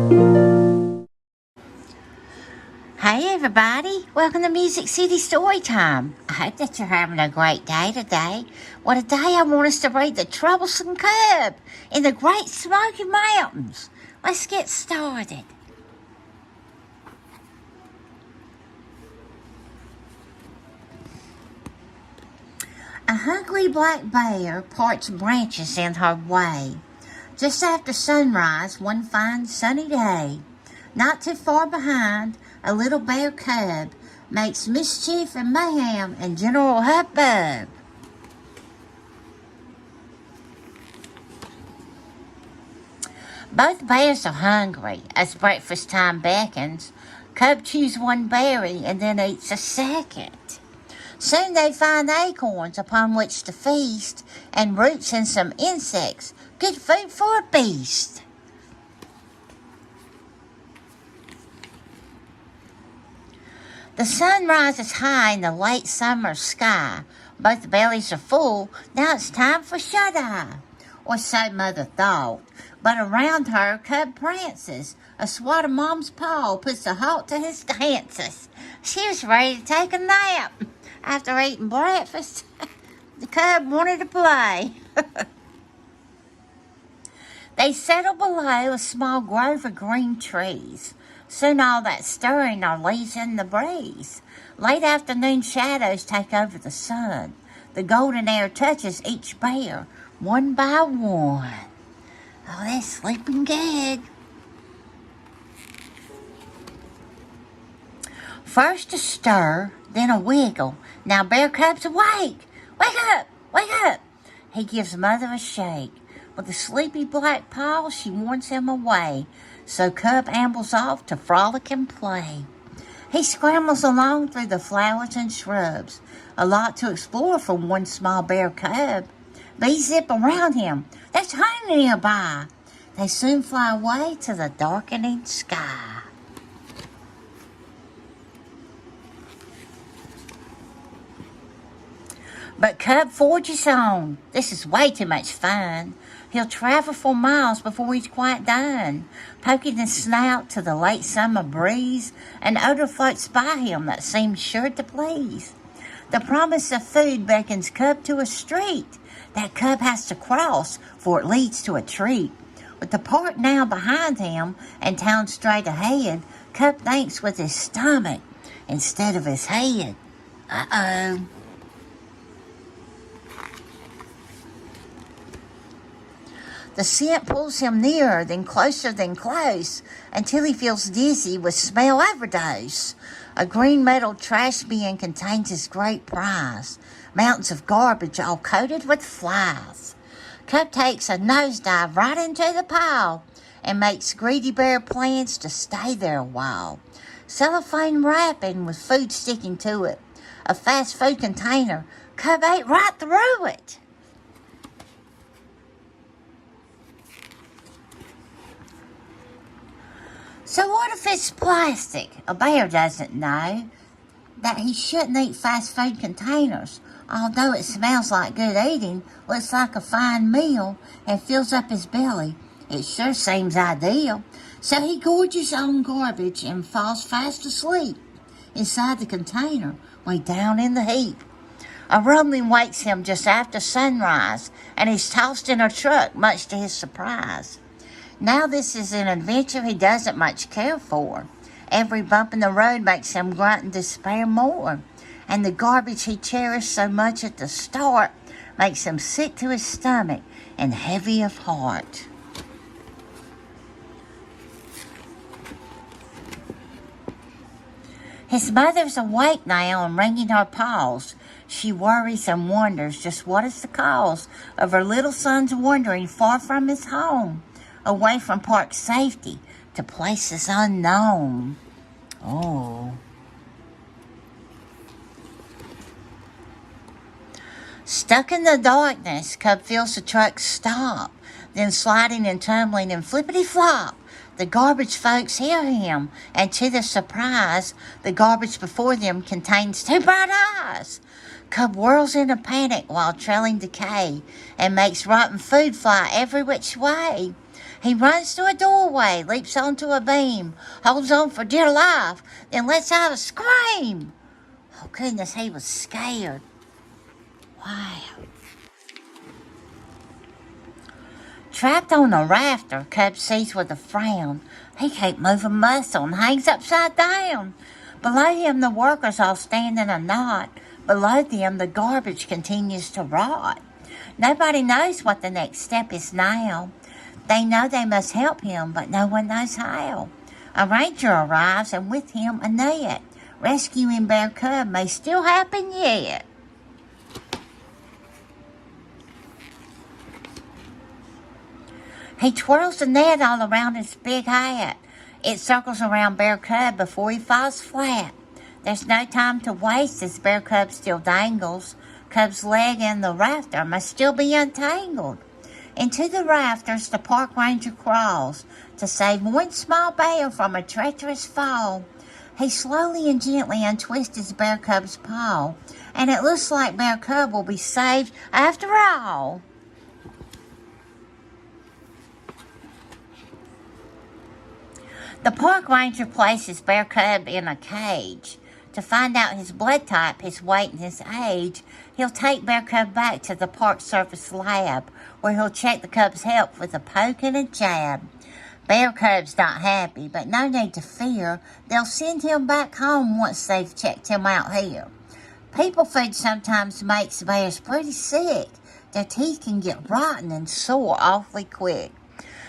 Hey everybody, welcome to Music City Storytime. I hope that you're having a great day today. Well, today I want us to read The Troublesome Cub in the Great Smoky Mountains. Let's get started. A hungry black bear parts branches in her way. Just after sunrise one fine sunny day, not too far behind, a little bear cub makes mischief and mayhem and general hubbub. Both bears are hungry as breakfast time beckons. Cub chews one berry and then eats a second. Soon they find acorns upon which to feast, and roots and some insects, good food for a beast. The sun rises high in the late summer sky. Both bellies are full, now it's time for shut-eye. Or so Mother thought, but around her Cub prances. A swat of Mom's paw puts a halt to his dances. She was ready to take a nap. After eating breakfast, the Cub wanted to play. They settled below a small grove of green trees. Soon all that stirring are leaves in the breeze. Late afternoon shadows take over the sun. The golden air touches each bear, one by one. Oh, they're sleeping good. First a stir, then a wiggle. Now Bear Cub's awake. Wake up, wake up. He gives Mother a shake. With a sleepy black paw, she warns him away. So Cub ambles off to frolic and play. He scrambles along through the flowers and shrubs. A lot to explore for one small bear cub. Bees zip around him. There's honey nearby. They soon fly away to the darkening sky. But Cub forges on. This is way too much fun. He'll travel for miles before he's quite done. Poking his snout to the late summer breeze, an odor floats by him that seems sure to please. The promise of food beckons Cub to a street that Cub has to cross, for it leads to a treat. With the park now behind him and town straight ahead, Cub thinks with his stomach instead of his head. Uh-oh. The scent pulls him nearer, then closer than close, until he feels dizzy with smell overdose. A green metal trash bin contains his great prize, mountains of garbage all coated with flies. Cub takes a nosedive right into the pile and makes greedy bear plans to stay there a while. Cellophane wrapping with food sticking to it, a fast food container, Cub ate right through it. So what if it's plastic? A bear doesn't know that he shouldn't eat fast food containers. Although it smells like good eating, looks like a fine meal, and fills up his belly, it sure seems ideal. So he gorges on garbage and falls fast asleep inside the container, way down in the heap. A rumbling wakes him just after sunrise, and he's tossed in a truck, much to his surprise. Now this is an adventure he doesn't much care for. Every bump in the road makes him grunt and despair more. And the garbage he cherished so much at the start makes him sick to his stomach and heavy of heart. His mother's awake now and wringing her paws. She worries and wonders just what is the cause of her little son's wandering far from his home, away from park safety to places unknown. Oh. Stuck in the darkness, Cub feels the truck stop, then sliding and tumbling and flippity-flop. The garbage folks hear him, and to their surprise, the garbage before them contains two bright eyes. Cub whirls in a panic while trailing decay and makes rotten food fly every which way. He runs to a doorway, leaps onto a beam, holds on for dear life, then lets out a scream. Oh, goodness, he was scared. Wow. Trapped on a rafter, Cub sees with a frown. He can't move a muscle and hangs upside down. Below him, the workers all stand in a knot. Below them, the garbage continues to rot. Nobody knows what the next step is now. They know they must help him, but no one knows how. A ranger arrives, and with him a net. Rescuing Bear Cub may still happen yet. He twirls the net all around his big hat. It circles around Bear Cub before he falls flat. There's no time to waste as Bear Cub still dangles. Cub's leg and the rafter must still be untangled. Into the rafters the park ranger crawls to save one small bear from a treacherous fall. He slowly and gently untwists Bear Cub's paw, and it looks like Bear Cub will be saved after all. The park ranger places Bear Cub in a cage. To find out his blood type, his weight, and his age, he'll take Bear Cub back to the Park Service lab, where he'll check the cub's health with a poke and a jab. Bear Cub's not happy, but no need to fear. They'll send him back home once they've checked him out here. People food sometimes makes bears pretty sick. Their teeth can get rotten and sore awfully quick.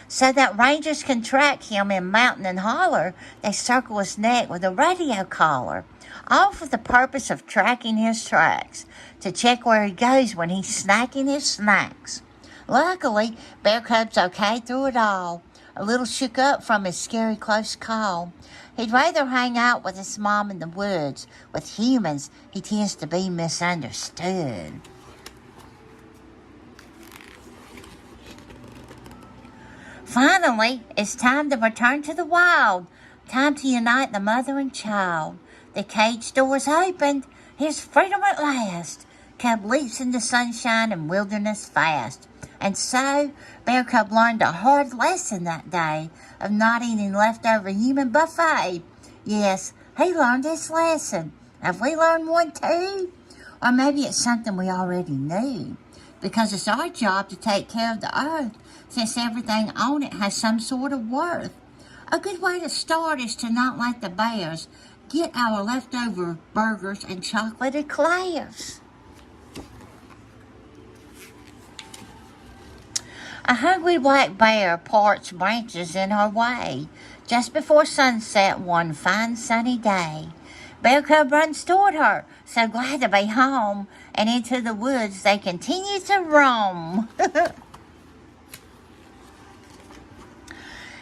So that rangers can track him in mountain and holler, they circle his neck with a radio collar, all for the purpose of tracking his tracks, to check where he goes when he's snacking his snacks. Luckily, Bear Cub's okay through it all, a little shook up from his scary close call. He'd rather hang out with his mom in the woods. With humans, he tends to be misunderstood. Finally, it's time to return to the wild. Time to unite the mother and child. The cage door's opened. Here's freedom at last. Cub leaps into sunshine and wilderness fast. And so, Bear Cub learned a hard lesson that day of not eating leftover human buffet. Yes, he learned his lesson. Have we learned one too? Or maybe it's something we already knew. Because it's our job to take care of the earth, since everything on it has some sort of worth. A good way to start is to not like the bears. Get our leftover burgers and chocolate eclairs. A hungry black bear parts branches in her way. Just before sunset one fine sunny day, Bear Cub runs toward her, so glad to be home, and into the woods they continue to roam.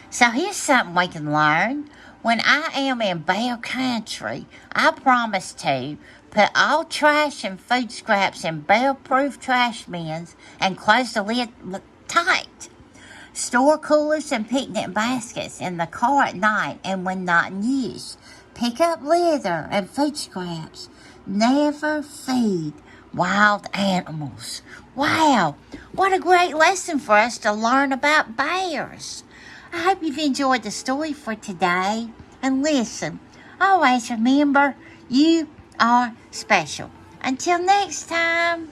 So here's something we can learn. When I am in bear country, I promise to put all trash and food scraps in bear-proof trash bins and close the lid tight. Store coolers and picnic baskets in the car at night and when not in use. Pick up litter and food scraps. Never feed wild animals. Wow, what a great lesson for us to learn about bears. I hope you've enjoyed the story for today. And listen, always remember, you are special. Until next time.